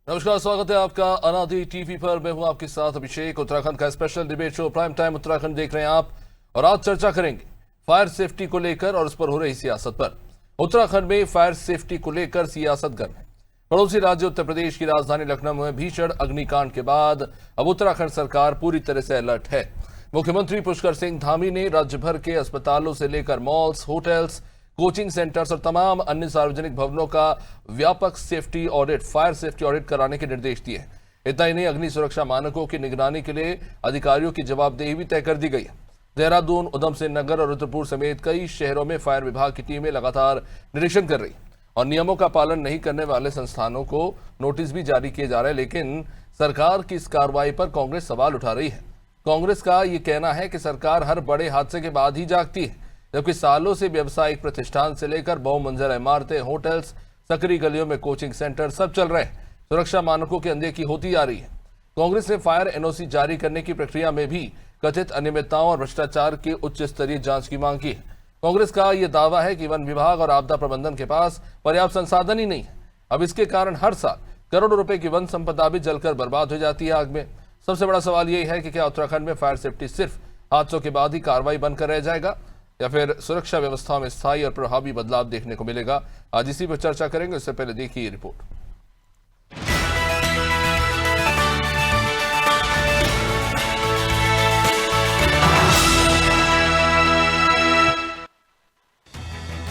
नमस्कार, स्वागत है आपका अनादि टीवी पर। मैं हूं आपके साथ अभिषेक। उत्तराखंड का special debate show prime time Uttarakhand देख रहे हैं आप, और आज चर्चा करेंगे फायर सेफ्टी को लेकर और उस पर हो रही सियासत पर। उत्तराखंड में फायर सेफ्टी को लेकर सियासत गर्म है। पड़ोसी राज्य उत्तर प्रदेश की राजधानी लखनऊ में भीषण अग्निकांड के बाद अब उत्तराखंड सरकार पूरी तरह से अलर्ट है। मुख्यमंत्री पुष्कर सिंह धामी ने राज्य भर के अस्पतालों से लेकर मॉल्स, होटल्स, कोचिंग सेंटर्स और तमाम अन्य सार्वजनिक भवनों का व्यापक safety audit, fire safety audit कराने के निर्देश दिए। इतना ही नहीं, अग्नि सुरक्षा मानकों की निगरानी के लिए अधिकारियों की जवाबदेही भी तय कर दी गई है। देहरादून, उधमसिंह नगर और रुद्रपुर समेत कई शहरों में फायर विभाग की टीमें लगातार निरीक्षण कर रही और नियमों का पालन नहीं करने वाले संस्थानों को नोटिस भी जारी किए जा रहे हैं। लेकिन सरकार की इस कार्रवाई पर कांग्रेस सवाल उठा रही है। कांग्रेस का ये कहना है कि सरकार हर बड़े हादसे के बाद ही जागती है, जबकि सालों से व्यावसायिक प्रतिष्ठान से लेकर बहुमंजिला इमारतें, होटल्स, सकरी गलियों में कोचिंग सेंटर सब चल रहे हैं। सुरक्षा मानकों की अनदेखी होती आ रही है। कांग्रेस ने फायर एनओसी जारी करने की प्रक्रिया में भी कथित अनियमितताओं और भ्रष्टाचार की उच्च स्तरीय जांच की मांग की है। कांग्रेस का यह दावा है कि वन विभाग और आपदा प्रबंधन के पास पर्याप्त संसाधन ही नहीं है। अब इसके कारण हर साल करोड़ों रुपए की वन संपदा भी जलकर बर्बाद हो जाती है आग में। सबसे बड़ा सवाल यही है कि क्या उत्तराखंड में फायर सेफ्टी सिर्फ हादसों के बाद ही कार्रवाई बनकर रह जाएगा, या फिर सुरक्षा व्यवस्था में स्थायी और प्रभावी बदलाव देखने को मिलेगा। आज इसी पर चर्चा करेंगे। उससे पहले देखिए ये रिपोर्ट।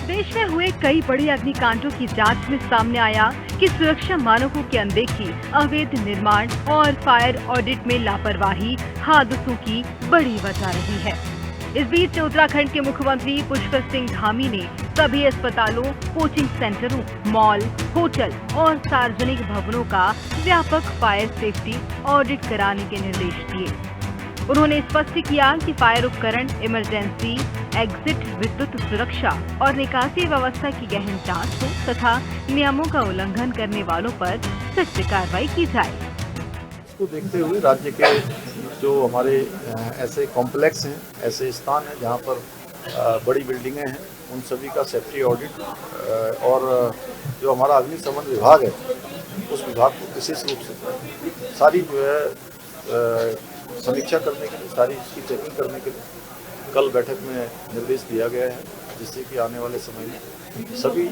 देश में हुए कई बड़े अग्निकांडों की जांच में सामने आया कि सुरक्षा मानकों की अनदेखी, अवैध निर्माण और फायर ऑडिट में लापरवाही हादसों की बड़ी वजह रही है। इस बीच उत्तराखंड के मुख्यमंत्री पुष्कर सिंह धामी ने सभी अस्पतालों, कोचिंग सेंटरों, मॉल, होटल और सार्वजनिक भवनों का व्यापक फायर सेफ्टी ऑडिट कराने के निर्देश दिए। उन्होंने स्पष्ट किया कि फायर उपकरण, इमरजेंसी एग्जिट, विद्युत सुरक्षा और निकासी व्यवस्था की गहन जांच हो तथा नियमों का उल्लंघन करने वालों पर सख्त कार्रवाई की जाए। इसको देखते हुए राज्य के जो हमारे ऐसे कॉम्प्लेक्स हैं, ऐसे स्थान हैं जहाँ पर बड़ी बिल्डिंगें हैं, उन सभी का सेफ्टी ऑडिट और जो हमारा अग्निशमन विभाग है उस विभाग को विशेष रूप से सारी जो है समीक्षा करने के लिए, सारी इसकी चेकिंग करने के लिए कल बैठक में निर्देश दिया गया है, जिससे कि आने वाले समय में सभी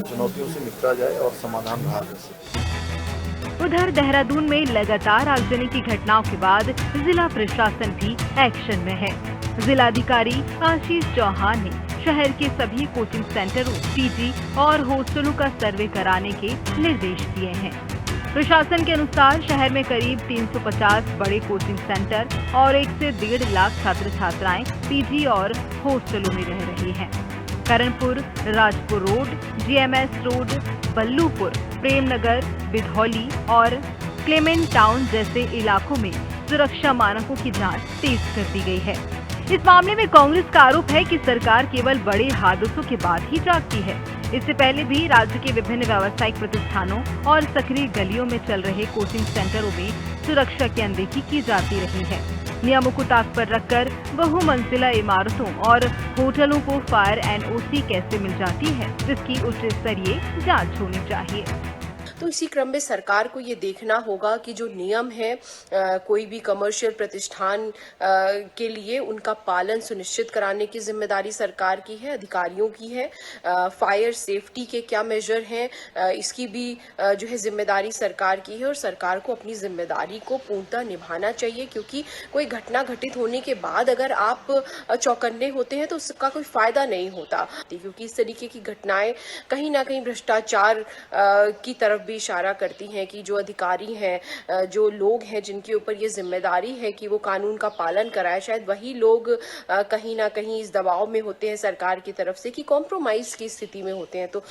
चुनौतियों से निपटा जाए और समाधान रहा जा सके। उधर देहरादून में लगातार आगजनी की घटनाओं के बाद जिला प्रशासन भी एक्शन में है। जिलाधिकारी आशीष चौहान ने शहर के सभी कोचिंग सेंटरों, पीजी और हॉस्टलों का सर्वे कराने के निर्देश दिए हैं। प्रशासन के अनुसार शहर में करीब 350 बड़े कोचिंग सेंटर और 1 से 1.5 लाख छात्र छात्राएं पीजी और हॉस्टलों में रह रही हैं। Karanpur, Rajpur road, GMS road, Ballupur, Premnagar, Bidholi और क्लेमेंट टाउन जैसे इलाकों में सुरक्षा मानकों की जांच तेज कर दी गई है। इस मामले में कांग्रेस का आरोप है कि सरकार केवल बड़े हादसों के बाद ही जागती है। इससे पहले भी राज्य के विभिन्न व्यावसायिक प्रतिष्ठानों और सक्रिय गलियों में चल रहे कोचिंग सेंटरों में सुरक्षा की अनदेखी की जाती रही है। नियमों को ताक पर रखकर बहुमंजिला इमारतों और होटलों को फायर एनओसी कैसे मिल जाती है, जिसकी उच्च स्तरीय जांच होनी चाहिए। तो इसी क्रम में सरकार को ये देखना होगा कि जो नियम है कोई भी कमर्शियल प्रतिष्ठान के लिए उनका पालन सुनिश्चित कराने की जिम्मेदारी सरकार की है, अधिकारियों की है। फायर सेफ्टी के क्या मेजर हैं इसकी भी जो है जिम्मेदारी सरकार की है, और सरकार को अपनी जिम्मेदारी को पूर्णतः निभाना चाहिए, क्योंकि कोई घटना घटित होने के बाद अगर आप चौकन्ने होते हैं तो उसका कोई फायदा नहीं होता, क्योंकि इस तरीके की घटनाएं कहीं ना कहीं भ्रष्टाचार की तरफ इशारा करती हैं कि जो अधिकारी हैं, जो लोग हैं जिनके ऊपर ये जिम्मेदारी है कि वो कानून का पालन कराए, शायद वही लोग कहीं ना कहीं इस दबाव में होते हैं सरकार की तरफ से कि कॉम्प्रोमाइज की स्थिति में होते हैं। तो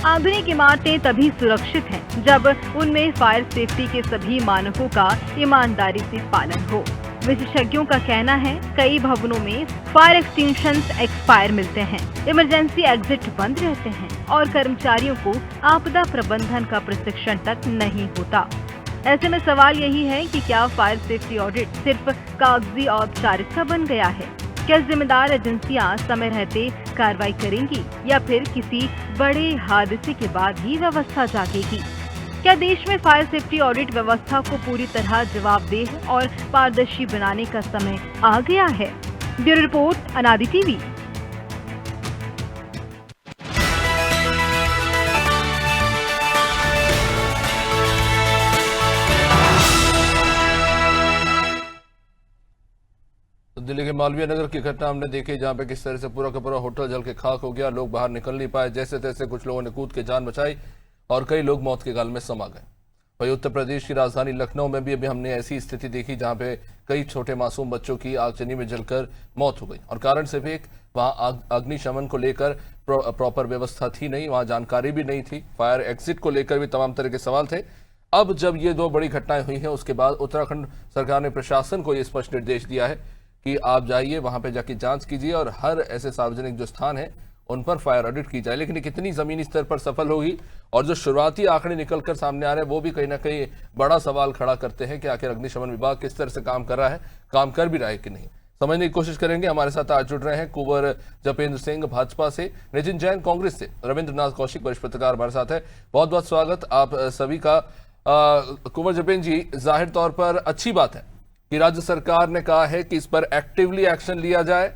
आधुनिक इमारतें तभी सुरक्षित हैं जब उनमें फायर सेफ्टी के सभी मानकों का ईमानदारी से पालन हो। विशेषज्ञों का कहना है कई भवनों में फायर एक्सटिंग्विशर्स एक्सपायर मिलते हैं, इमरजेंसी एग्जिट बंद रहते हैं और कर्मचारियों को आपदा प्रबंधन का प्रशिक्षण तक नहीं होता। ऐसे में सवाल यही है कि क्या फायर सेफ्टी ऑडिट सिर्फ कागजी औपचारिकता बन गया है? क्या जिम्मेदार एजेंसियां समय रहते कार्रवाई करेंगी या फिर किसी बड़े हादसे के बाद ही व्यवस्था जागेगी? क्या देश में फायर सेफ्टी ऑडिट व्यवस्था को पूरी तरह जवाबदेह और पारदर्शी बनाने का समय आ गया है? ब्यूरो रिपोर्ट, अनादि टीवी। दिल्ली के मालवीय नगर की घटना हमने देखी, जहां पे किस तरह से पूरा का पूरा होटल जल के खाक हो गया। लोग बाहर निकल नहीं पाए, जैसे तैसे कुछ लोगों ने कूद के जान बचाई और कई लोग मौत के गाल में समा गए। वहीं उत्तर प्रदेश की राजधानी लखनऊ में भी अभी हमने ऐसी स्थिति देखी, जहां पे कई छोटे मासूम बच्चों की आगजनी में जलकर मौत हो गई और कारण सिर्फ एक, वहां अग्निशमन को लेकर प्रॉपर व्यवस्था थी नहीं, वहां जानकारी भी नहीं थी। फायर एग्जिट को लेकर भी तमाम तरह के सवाल थे। अब जब ये दो बड़ी घटनाएं हुई हैं, उसके बाद उत्तराखंड सरकार ने प्रशासन को ये स्पष्ट निर्देश दिया है कि आप जाइए, वहां पे जाके जांच कीजिए और हर ऐसे सार्वजनिक जो स्थान है उन पर फायर ऑडिट की जाए। लेकिन ये कितनी जमीनी स्तर पर सफल होगी, और जो शुरुआती आंकड़े निकलकर सामने आ रहे हैं वो भी कहीं ना कहीं बड़ा सवाल खड़ा करते हैं कि आखिर अग्निशमन विभाग किस तरह से काम कर रहा है, काम कर भी रहा है कि नहीं, समझने की कोशिश करेंगे। हमारे साथ आज जुड़ रहे हैं कुंवर जपेंद्र सिंह भाजपा से, नितिन जैन कांग्रेस से, रविंद्रनाथ कौशिक वरिष्ठ पत्रकार हमारे साथ है। बहुत बहुत स्वागत आप सभी का। कुंवर जपेंद्र जी, जाहिर तौर पर अच्छी बात है कि राज्य सरकार ने कहा है कि इस पर एक्टिवली एक्शन लिया जाए।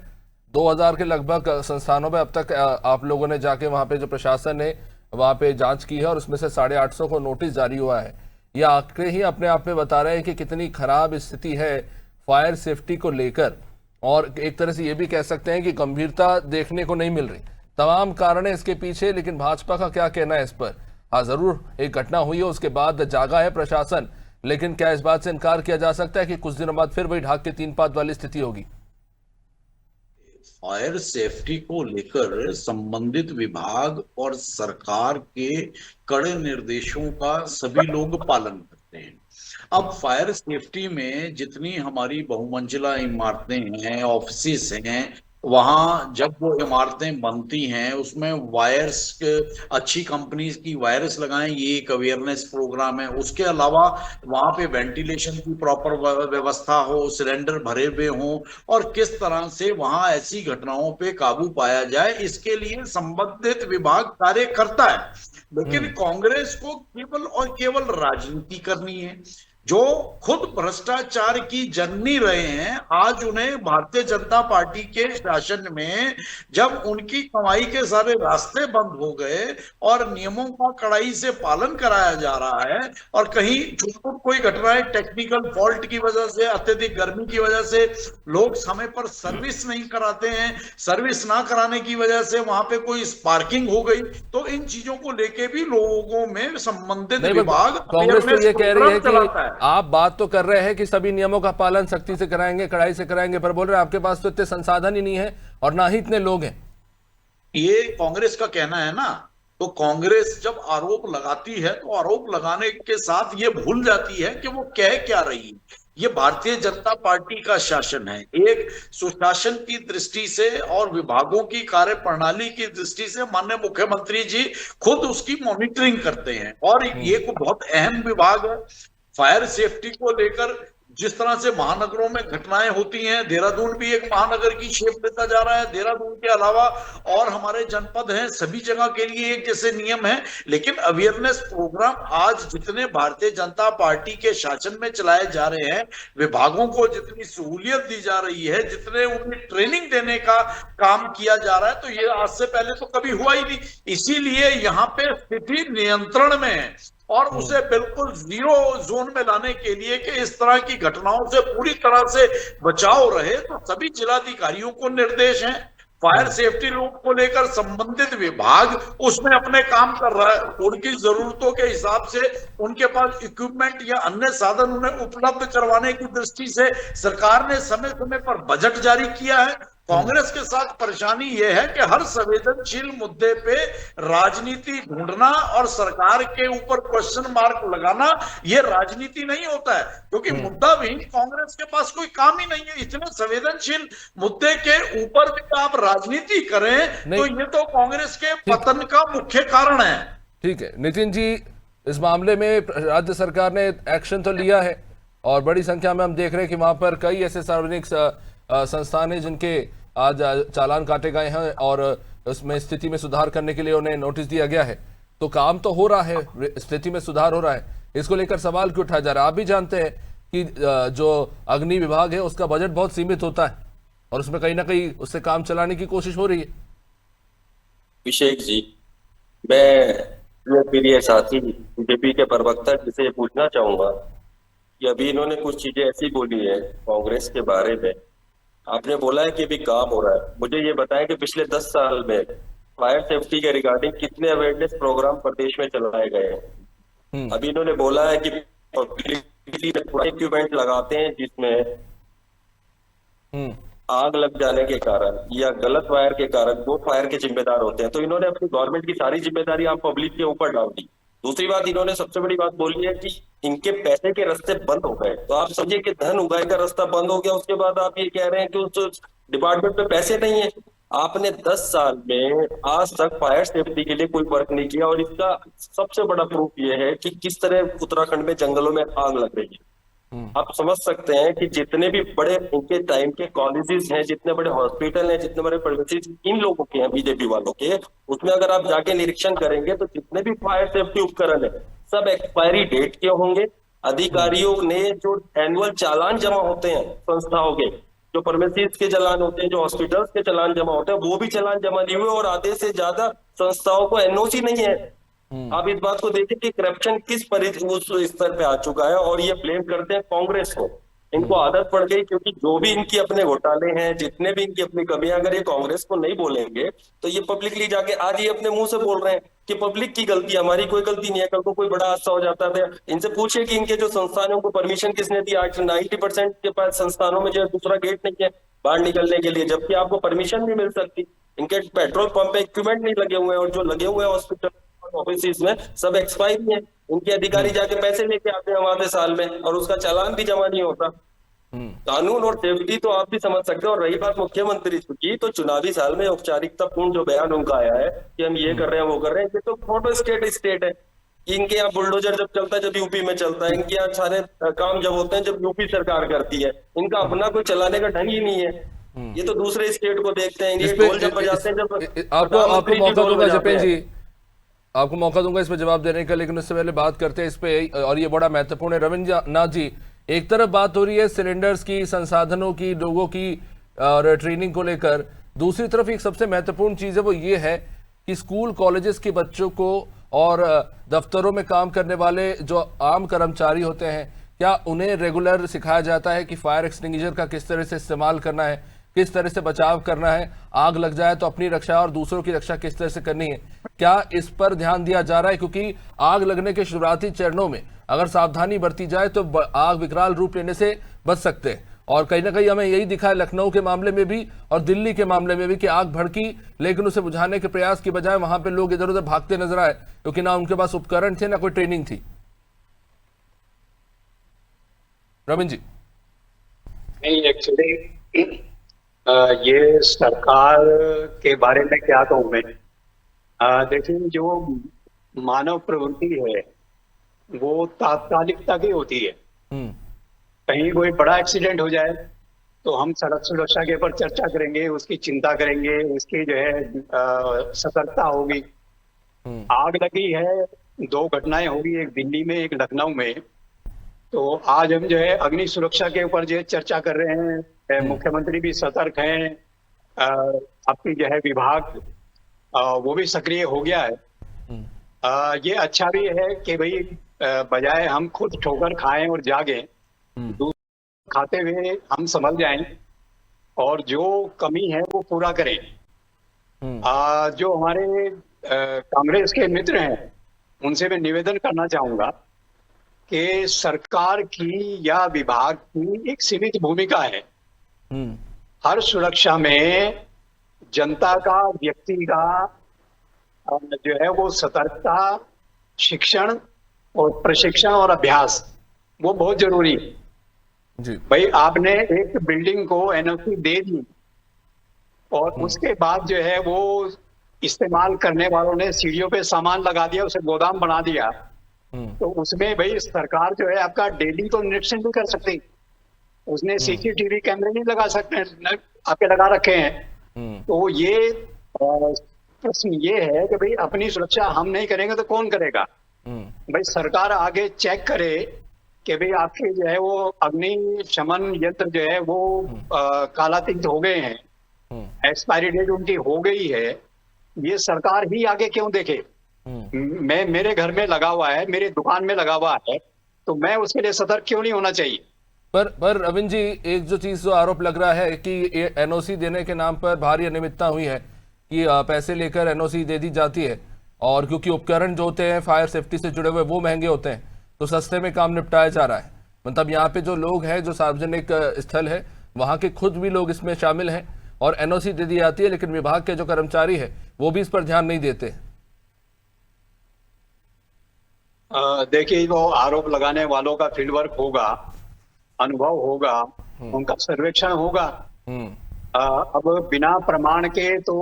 2000 के लगभग संस्थानों में अब तक आप लोगों ने जाके वहां पे जो प्रशासन ने वहां पे जांच की है और उसमें से 850 को नोटिस जारी हुआ है। ये आंकड़े ही अपने आप में बता रहे हैं कि कितनी खराब स्थिति है फायर सेफ्टी को लेकर, और एक तरह से ये भी कह सकते हैं कि गंभीरता देखने को नहीं मिल रही। तमाम कारण है इसके पीछे, लेकिन भाजपा का क्या कहना है इस पर? हाँ, जरूर एक घटना हुई है, उसके बाद जागा है प्रशासन, लेकिन क्या इस बात से इनकार किया जा सकता है कि कुछ दिनों बाद फिर वही ढाक के 3 पात वाली स्थिति होगी? फायर सेफ्टी को लेकर संबंधित विभाग और सरकार के कड़े निर्देशों का सभी लोग पालन करते हैं। अब फायर सेफ्टी में जितनी हमारी बहुमंजिला इमारतें हैं, ऑफिसेस हैं, वहां जब वो इमारतें बनती हैं उसमें वायर्स, अच्छी कंपनीज की वायर्स लगाएं, ये एक अवेयरनेस प्रोग्राम है। उसके अलावा वहां पे वेंटिलेशन की प्रॉपर व्यवस्था हो, सिलेंडर भरे हुए हों, और किस तरह से वहां ऐसी घटनाओं पे काबू पाया जाए, इसके लिए संबंधित विभाग कार्य करता है। लेकिन कांग्रेस को केवल और केवल राजनीति करनी है। जो खुद भ्रष्टाचार की जननी रहे हैं, आज उन्हें भारतीय जनता पार्टी के शासन में जब उनकी कमाई के सारे रास्ते बंद हो गए और नियमों का कड़ाई से पालन कराया जा रहा है, और कहीं छुटपुट कोई घटनाएं टेक्निकल फॉल्ट की वजह से, अत्यधिक गर्मी की वजह से लोग समय पर सर्विस नहीं कराते हैं, सर्विस ना कराने की वजह से वहां पे कोई स्पार्किंग हो गई, तो इन चीजों को लेके भी लोगों में संबंधित विभाग कांग्रेस तो ये कह रही है कि आप बात तो कर रहे हैं कि सभी नियमों का पालन सख्ती से कराएंगे, कड़ाई से कराएंगे, पर बोल रहे हैं आपके पास तो इतने संसाधन ही नहीं है और ना ही इतने लोग हैं। ये कांग्रेस का कहना है ना। तो कांग्रेस जब आरोप लगाती है तो आरोप लगाने के साथ ये भूल जाती है कि वो कह क्या रही है। ये भारतीय जनता पार्टी का शासन है। एक सुशासन की दृष्टि से और विभागों की कार्य प्रणाली की दृष्टि से माननीय मुख्यमंत्री जी खुद उसकी मॉनिटरिंग करते हैं, और ये को बहुत अहम विभाग है। फायर सेफ्टी को लेकर जिस तरह से महानगरों में घटनाएं होती हैं, देहरादून भी एक महानगर की शेप लेता जा रहा है। देहरादून के अलावा और हमारे जनपद हैं, सभी जगह के लिए एक जैसे नियम है। लेकिन अवेयरनेस प्रोग्राम आज जितने भारतीय जनता पार्टी के शासन में चलाए जा रहे हैं, विभागों को जितनी सहूलियत दी जा रही है, जितने उन्हें ट्रेनिंग देने का काम किया जा रहा है, तो ये आज से पहले तो कभी हुआ ही नहीं। इसीलिए यहाँ पे स्थिति नियंत्रण में है, और उसे बिल्कुल जीरो जोन में लाने के लिए कि इस तरह की घटनाओं से पूरी तरह से बचाव रहे, तो सभी जिलाधिकारियों को निर्देश हैं। फायर सेफ्टी रूट को लेकर संबंधित विभाग उसमें अपने काम कर रहा है। उनकी जरूरतों के हिसाब से उनके पास इक्विपमेंट या अन्य साधन उन्हें उपलब्ध करवाने की दृष्टि से सरकार ने समय समय पर बजट जारी किया है। कांग्रेस के साथ परेशानी यह है कि हर संवेदनशील मुद्दे पे राजनीति ढूंढना और सरकार के ऊपर क्वेश्चन मार्क लगाना, ये राजनीति नहीं होता है, क्योंकि मुद्दा भी कांग्रेस के पास कोई काम ही नहीं है। इतने संवेदनशील मुद्दे के ऊपर भी आप राजनीति करें तो ये तो कांग्रेस के पतन का मुख्य कारण है। ठीक है नितिन जी, इस मामले में राज्य सरकार ने एक्शन तो लिया है और बड़ी संख्या में हम देख रहे हैं कि वहां पर कई ऐसे सार्वजनिक संस्थान हैं जिनके आज चालान काटे गए हैं और उसमें स्थिति में सुधार करने के लिए उन्हें नोटिस दिया गया है। तो काम तो हो रहा है, स्थिति में सुधार हो रहा है, इसको लेकर सवाल क्यों उठाया जा रहा है? आप भी जानते हैं कि जो अग्नि विभाग है उसका बजट बहुत सीमित होता है और उसमें कहीं ना कहीं उससे काम चलाने की कोशिश हो रही है। अभिषेक जी, मैं प्रिय साथी बीजेपी के प्रवक्ता जिसे ये पूछना चाहूंगा कि अभी इन्होंने कुछ चीजें ऐसी बोली है कांग्रेस के बारे में। आपने बोला है कि अभी काम हो रहा है, मुझे ये बताएं कि पिछले 10 साल में फायर सेफ्टी के रिगार्डिंग कितने अवेयरनेस प्रोग्राम प्रदेश में चलाए गए हैं। अभी इन्होंने बोला है कि इक्विपमेंट लगाते हैं जिसमें आग लग जाने के कारण या गलत वायर के कारण वो फायर के जिम्मेदार होते हैं। तो इन्होंने अपनी गवर्नमेंट की सारी जिम्मेदारी आप पब्लिक के ऊपर डाल दी। दूसरी बात, इन्होंने सबसे बड़ी बात बोली है कि इनके पैसे के रास्ते बंद हो गए। तो आप समझिए कि धन उगाए का रास्ता बंद हो गया, उसके बाद आप ये कह रहे हैं कि उस डिपार्टमेंट में पैसे नहीं है। आपने 10 साल में आज तक फायर सेफ्टी के लिए कोई वर्क नहीं किया और इसका सबसे बड़ा प्रूफ ये है कि किस तरह उत्तराखंड में जंगलों में आग लग रही है। आप समझ सकते हैं कि जितने भी बड़े इनके टाइम के कॉलेजेस हैं, जितने बड़े हॉस्पिटल हैं, जितने बड़े प्रोफेसर इन लोगों के हैं बीजेपी वालों के, उसमें अगर आप जाके निरीक्षण करेंगे तो जितने भी फायर सेफ्टी उपकरण है सब एक्सपायरी डेट के होंगे। अधिकारियों ने जो एनुअल चालान जमा होते हैं संस्थाओं के, जो परमिसेस के चालान होते हैं, जो हॉस्पिटल्स के चालान जमा होते हैं, वो भी चालान जमा नहीं हुए और आधे से ज्यादा संस्थाओं को एनओसी नहीं है। आप इस बात को देखिए कि करप्शन किस उस स्तर पे आ चुका है और ये ब्लेम करते हैं कांग्रेस को। इनको आदत पड़ गई, क्योंकि जो भी इनकी अपने घोटाले हैं, जितने भी इनकी अपनी कमियां, अगर ये कांग्रेस को नहीं बोलेंगे तो ये पब्लिकली जाके आज ये अपने मुंह से बोल रहे हैं कि पब्लिक की गलती, हमारी कोई गलती नहीं है। कल को कोई बड़ा हादसा हो जाता है, इनसे पूछे कि इनके जो संस्थानों को परमिशन किसने दी। आज 90% के पास संस्थानों में जो दूसरा गेट नहीं है बाहर निकलने के लिए, जबकि आपको परमिशन नहीं मिल सकती। इनके पेट्रोल पंप पे इक्विपमेंट नहीं लगे हुए हैं और जो लगे हुए हैं हॉस्पिटल ऑफिस में सब एक्सपायरी है। उनके अधिकारी जाके पैसे लेके आते हैं हमारे साल में और उसका चालान भी जमा नहीं होता। कानून और सेफ्टी तो आप भी समझ सकते हो। और रही बात मुख्यमंत्री की, तो चुनावी साल में औपचारिकता पूर्ण जो बयान उनका आया है कि हम ये कर रहे हैं वो कर रहे हैं, ये तो फोटो स्टेट है। इनके यहाँ बुलडोजर जब चलता है जब यूपी में चलता है, इनके यहाँ सारे काम जब होते हैं जब यूपी सरकार करती है। इनका अपना कोई चलाने का ढंग ही नहीं है। ये तो दूसरे स्टेट को देखते हैं, ये ढोल जब बजाते हैं जब आपको मौका दूंगा जपेन जी, आपको मौका दूंगा इस पे जवाब देने का, लेकिन उससे पहले बात करते हैं इस पे, और ये बड़ा महत्वपूर्ण है। रविंद्रनाथ जी, एक तरफ बात हो रही है सिलेंडर्स की, संसाधनों की, लोगों की और ट्रेनिंग को लेकर, दूसरी तरफ एक सबसे महत्वपूर्ण चीज है वो ये है कि स्कूल कॉलेजेस के बच्चों को और दफ्तरों में काम करने वाले जो आम कर्मचारी होते हैं, क्या उन्हें रेगुलर सिखाया जाता है कि फायर एक्सटिंग्विशर का किस तरह से इस्तेमाल करना है, किस तरह से बचाव करना है, आग लग जाए तो अपनी रक्षा और दूसरों की रक्षा किस तरह से करनी है? क्या इस पर ध्यान दिया जा रहा है? क्योंकि आग लगने के शुरुआती चरणों में अगर सावधानी बरती जाए तो आग विकराल रूप लेने से बच सकते हैं। और कहीं ना कहीं हमें यही दिखा है लखनऊ के मामले में भी और दिल्ली के मामले में भी कि आग भड़की लेकिन उसे बुझाने के प्रयास की बजाय वहां पे लोग इधर उधर भागते नजर आए, क्योंकि ना उनके पास उपकरण थे ना कोई ट्रेनिंग थी। रविंद्र जी, नहीं, एक्चुअली ये सरकार के बारे में क्या कहूँ मैं। देखिए, जो मानव प्रवृत्ति है वो तात्कालिकता की होती है। कहीं कोई बड़ा एक्सीडेंट हो जाए तो हम सड़क सुरक्षा के ऊपर चर्चा करेंगे, उसकी चिंता करेंगे, उसकी जो है सतर्कता होगी। आग लगी है, 2 घटनाएं होगी, एक दिल्ली में एक लखनऊ में। तो आज हम जो है अग्नि सुरक्षा के ऊपर जो चर्चा कर रहे हैं, मुख्यमंत्री भी सतर्क हैं, आपकी जो है विभाग वो भी सक्रिय हो गया है। ये अच्छा भी है कि भाई बजाय हम खुद ठोकर खाएं और जागें, खाते हुए हम संभल जाएं और जो कमी है वो पूरा करें। जो हमारे कांग्रेस के मित्र हैं उनसे मैं निवेदन करना चाहूंगा कि सरकार की या विभाग की एक सीमित भूमिका है। हर सुरक्षा में जनता का, व्यक्ति का जो है वो सतर्कता, शिक्षण और प्रशिक्षण और अभ्यास वो बहुत जरूरी है जी। भाई आपने एक बिल्डिंग को एनओसी दे दी और उसके बाद जो है वो इस्तेमाल करने वालों ने सीढ़ियों पे सामान लगा दिया, उसे गोदाम बना दिया, तो उसमें भाई सरकार जो है आपका डेली तो निरीक्षण नहीं कर सकती। उसने सीसीटीवी कैमरे नहीं लगा सकते, आपके लगा रखे हैं। तो ये प्रश्न ये है कि भाई अपनी सुरक्षा हम नहीं करेंगे तो कौन करेगा? भाई सरकार आगे चेक करे कि भाई आपके जो है वो अग्नि शमन यंत्र जो है वो कालातीत हो गए हैं, एक्सपायरी डेट उनकी हो गई है, ये सरकार ही आगे क्यों देखे? मैं मेरे घर में लगा हुआ है, मेरी दुकान में लगा हुआ है, तो मैं उसके लिए सतर्क क्यों नहीं होना चाहिए? पर रविंद्र जी, एक जो चीज जो आरोप लग रहा है कि एनओसी देने के नाम पर भारी अनियमितता हुई है कि पैसे लेकर एनओसी दे दी जाती है, और क्योंकि उपकरण जो होते हैं फायर सेफ्टी से जुड़े हुए वो महंगे होते हैं, तो सस्ते में काम निपटाया जा रहा है। मतलब यहाँ पे जो लोग हैं, जो सार्वजनिक स्थल है, वहां के खुद भी लोग इसमें शामिल हैं और एनओसी दे दी जाती है, लेकिन विभाग के जो कर्मचारी है वो भी इस पर ध्यान नहीं देते। देखिए, वो आरोप लगाने वालों का फील्ड वर्क होगा, अनुभव होगा, उनका सर्वेक्षण होगा। अब बिना प्रमाण के तो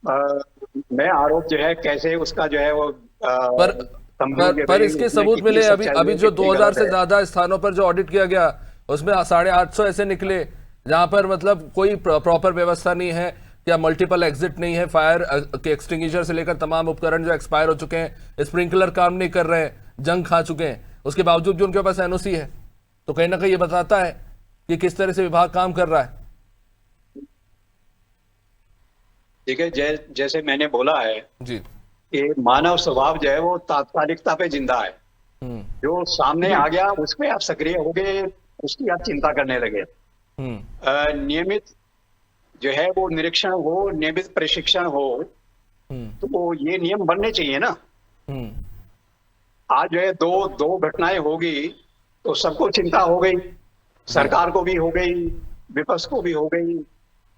मैं आरोप जो है कैसे उसका जो है वो पर इसके सबूत मिले। अभी जो 2000 से ज्यादा स्थानों पर जो ऑडिट किया गया उसमें 850 ऐसे निकले जहां पर मतलब कोई प्रॉपर व्यवस्था नहीं है, या मल्टीपल एग्जिट नहीं है, फायर के एक्सटिंग्विशर से लेकर तमाम उपकरण जो एक्सपायर हो चुके हैं, स्प्रिंकलर काम नहीं कर रहे हैं, जंग खा चुके हैं, उसके बावजूद भी उनके पास एनओसी है। तो कहीं ना कहीं ये बताता है कि किस तरह से विभाग काम कर रहा है। ठीक है, जैसे मैंने बोला है जी, कि मानव स्वभाव जो है वो तात्कालिकता पे जिंदा है। जो सामने आ गया उस पर आप सक्रिय हो गए, उसकी आप चिंता करने लगे। नियमित जो है वो निरीक्षण हो, नियमित प्रशिक्षण हो, तो ये नियम बनने चाहिए ना। आज जो है दो घटनाएं होगी तो सबको चिंता हो गई, सरकार को भी हो गई, विपक्ष को भी हो गई,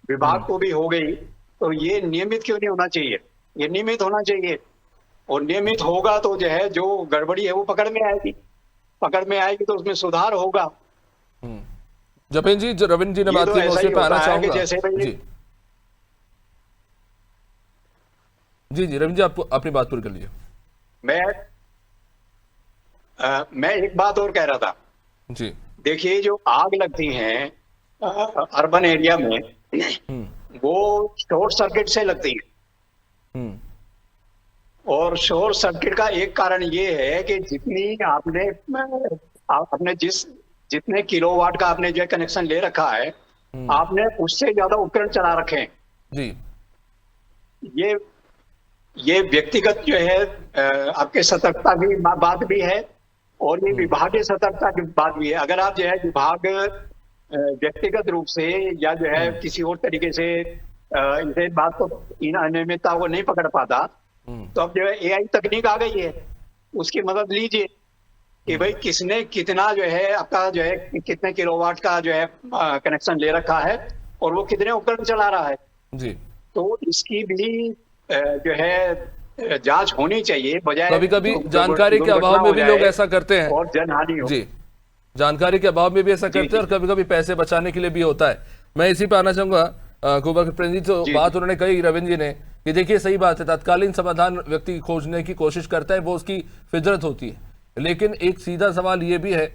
विभाग को भी हो गई। तो ये नियमित क्यों नहीं होना चाहिए? ये नियमित होना चाहिए, और नियमित होगा तो जो है जो गड़बड़ी है वो पकड़ में आएगी, पकड़ में आएगी तो उसमें सुधार होगा। जपेन जी, रविंद्र जी ने बात की, मैं उसी पे आना चाहूंगा। जैसे जी रविंद्र जी, आप अपनी बात पूरी कर लीजिए। मैं एक बात और कह रहा था जी। देखिए, जो आग लगती है अर्बन एरिया में, वो शॉर्ट सर्किट से लगती है। और शॉर्ट सर्किट का एक कारण ये है कि आपने जितने किलोवाट का आपने जो कनेक्शन ले रखा है, आपने उससे ज्यादा उपकरण चला रखे हैं। जी, ये व्यक्तिगत जो है आपके सतर्कता की बात भी है, और ये विभागीय सतर्कता की बात भी है। अगर आप जो है विभाग व्यक्तिगत रूप से या जो है किसी और तरीके से इस बात को, इन अनियमितता को नहीं पकड़ पाता, तो अब जो है एआई तकनीक आ गई है, उसकी मदद लीजिए कि भाई किसने कितना जो है आपका जो है कितने किलोवाट का जो है कनेक्शन ले रखा है और वो कितने उपकरण चला रहा है जी। तो इसकी भी जो है जांच होनी चाहिए, बजाय कभी कभी जानकारी के अभाव में भी लोग ऐसा करते हैं और जनहानि हो। जी, जानकारी के अभाव में भी ऐसा करते हैं, और कभी कभी पैसे बचाने के लिए भी होता है। मैं इसी पे आना चाहूंगा कुमार जी, जो बात उन्होंने कही रविंद्र जी ने, कि देखिए सही बात है, तत्कालीन समाधान व्यक्ति खोजने की कोशिश करता है, वो उसकी फितरत होती है। लेकिन एक सीधा सवाल ये भी है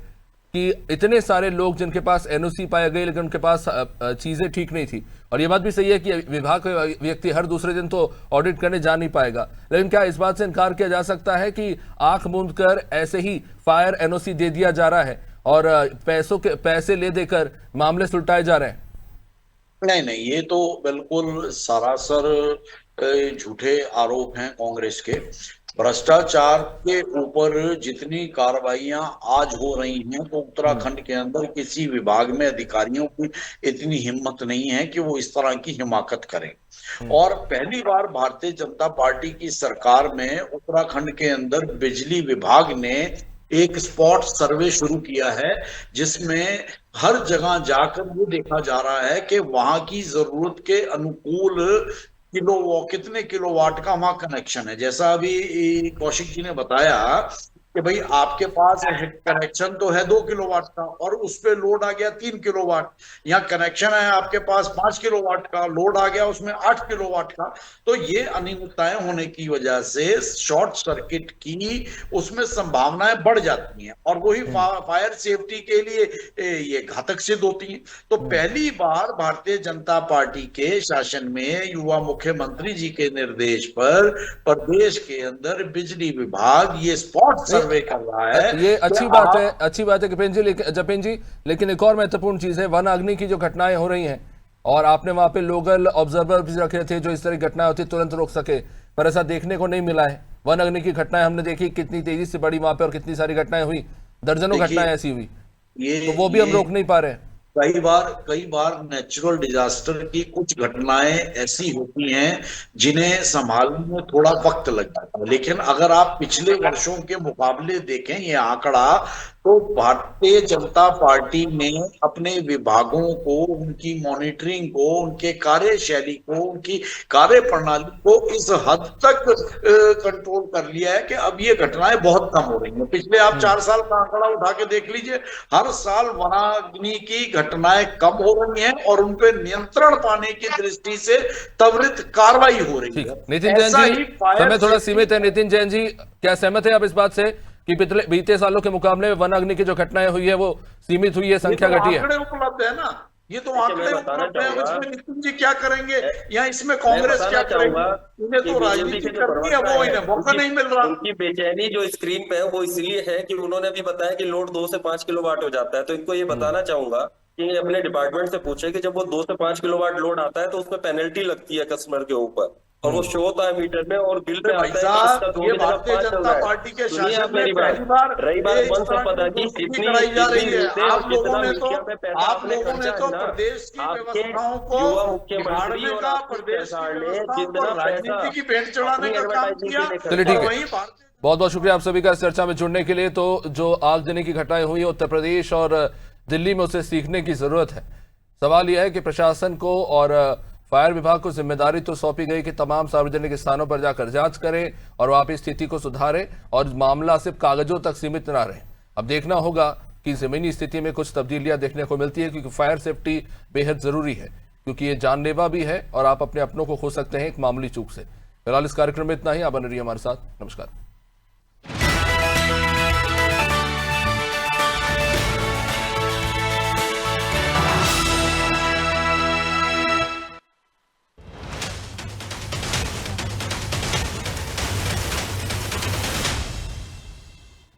कि इतने सारे लोग जिनके पास एनओसी पाए गए, लेकिन उनके पास चीजें ठीक नहीं थी, और ये बात भी सही है कि विभाग का व्यक्ति हर दूसरे दिन तो ऑडिट करने जा नहीं पाएगा, लेकिन क्या इस बात से इनकार किया जा सकता है कि आंख मूंद कर ऐसे ही फायर एनओसी दे दिया जा रहा है और पैसे ले देकर मामले सुलटाए जा रहे हैं? नहीं, ये तो बिल्कुल सरासर झूठे आरोप हैं कांग्रेस के। भ्रष्टाचार के ऊपर जितनी कार्रवाइयां आज हो रही हैं, तो उत्तराखंड के अंदर किसी विभाग में अधिकारियों की इतनी हिम्मत नहीं है कि वो इस तरह की हिमाकत करें। और पहली बार भारतीय जनता पार्टी की सरकार में उत्तराखंड के अंदर बिजली विभाग ने एक स्पॉट सर्वे शुरू किया है, जिसमें हर जगह जाकर ये देखा जा रहा है कि वहां की जरूरत के अनुकूल कितने किलोवाट का वहां कनेक्शन है। जैसा अभी कौशिक जी ने बताया कि भाई आपके पास कनेक्शन तो है 2 किलोवाट का और उस पे लोड आ गया 3 किलोवाट, यहाँ कनेक्शन है आपके पास 5 किलोवाट का, लोड आ गया उसमें 8 किलोवाट का। तो ये अनियमितताएं होने की वजह से शॉर्ट सर्किट की उसमें संभावनाएं बढ़ जाती हैं और वही फायर सेफ्टी के लिए ये घातक सिद्ध होती हैं। तो पहली बार भारतीय जनता पार्टी के शासन में युवा मुख्यमंत्री जी के निर्देश पर प्रदेश के अंदर बिजली विभाग ये स्पॉट सर्वे कर रहा है। ये अच्छी बात है, अच्छी बात है जपेन जी, लेकिन एक और महत्वपूर्ण चीज है, वन अग्नि की जो घटनाएं हो रही हैं और आपने वहां पे लोकल ऑब्जर्वर भी रखे थे जो इस तरह की घटनाएं होती तुरंत रोक सके, पर ऐसा देखने को नहीं मिला है। वन अग्नि की घटनाएं हमने देखी कितनी तेजी से बढ़ी वहां पे और कितनी सारी घटनाएं हुई, दर्जनों घटनाएं ऐसी हुई, तो वो भी हम रोक नहीं पा रहे हैं। कई बार नेचुरल डिजास्टर की कुछ घटनाएं ऐसी होती हैं जिन्हें संभालने में थोड़ा वक्त लग जाता है, लेकिन अगर आप पिछले वर्षों के मुकाबले देखें ये आंकड़ा, तो भारतीय जनता पार्टी ने अपने विभागों को, उनकी मॉनिटरिंग को, उनके कार्यशैली को, उनकी कार्य प्रणाली को इस हद तक कंट्रोल कर लिया है कि अब ये घटनाएं बहुत कम हो रही हैं। पिछले आप 4 साल का आंकड़ा उठा के देख लीजिए, हर साल वनाग्नि की घटनाएं कम हो रही हैं और उन पे नियंत्रण पाने की दृष्टि से त्वरित कार्रवाई हो रही है। नितिन जैन जी, समय थोड़ा सीमित है। नितिन जैन जी, क्या सहमत है आप इस बात से कि बीते सालों के मुकाबले में वन अग्नि की जो घटनाएं हुई है वो सीमित हुई है, संख्या घटी है? आंकड़े उपलब्ध है ना, ये तो आंकड़े उपलब्ध है। इसमें नितिन जी क्या करेंगे या इसमें कांग्रेस क्या करेगी? इन्हें तो राजनीति करनी है, वो इन्हें मौका नहीं मिल रहा। उनकी बेचैनी जो स्क्रीन पे है वो इसलिए है कि उन्होंने अभी बताया कि लोड 2 से 5 किलोवाट हो जाता है, तो इनको ये बताना चाहूंगा कि अपने डिपार्टमेंट से पूछे कि जब वो 2 से 5 किलोवाट लोड आता है तो उसमें पेनल्टी लगती है कस्टमर के ऊपर, और वो शो होता है मीटर में और बिल पे आता है कि इसका 2 ये भारतीय जनता पार्टी के शासन में पहली बार रही बात वन संपदा की कराई जा रही है। आप लोगों ने तो प्रदेश की व्यवस्थाओं को बिगाड़ने का, प्रदेश की व्यवस्थाओं को राजनीति की भेंट चढ़ाने का काम किया। चलिए ठीक है, बहुत बहुत शुक्रिया आप सभी का इस चर्चा में जुड़ने के लिए। तो जो आगजनी की घटनाएं हुई उत्तर प्रदेश और दिल्ली में, उसे सीखने की जरूरत है। सवाल यह है कि प्रशासन को और फायर विभाग को जिम्मेदारी तो सौंपी गई कि तमाम सार्वजनिक स्थानों पर जाकर जांच करें और वहां पर स्थिति को सुधारें और मामला सिर्फ कागजों तक सीमित न रहे। अब देखना होगा कि जमीनी स्थिति में कुछ तब्दीलियां देखने को मिलती है, क्योंकि फायर सेफ्टी बेहद जरूरी है, क्योंकि ये जानलेवा भी है और आप अपने अपनों को खो सकते हैं एक मामूली चूक से। फिलहाल इस कार्यक्रम में इतना ही। आप बने रहिए हमारे साथ। नमस्कार।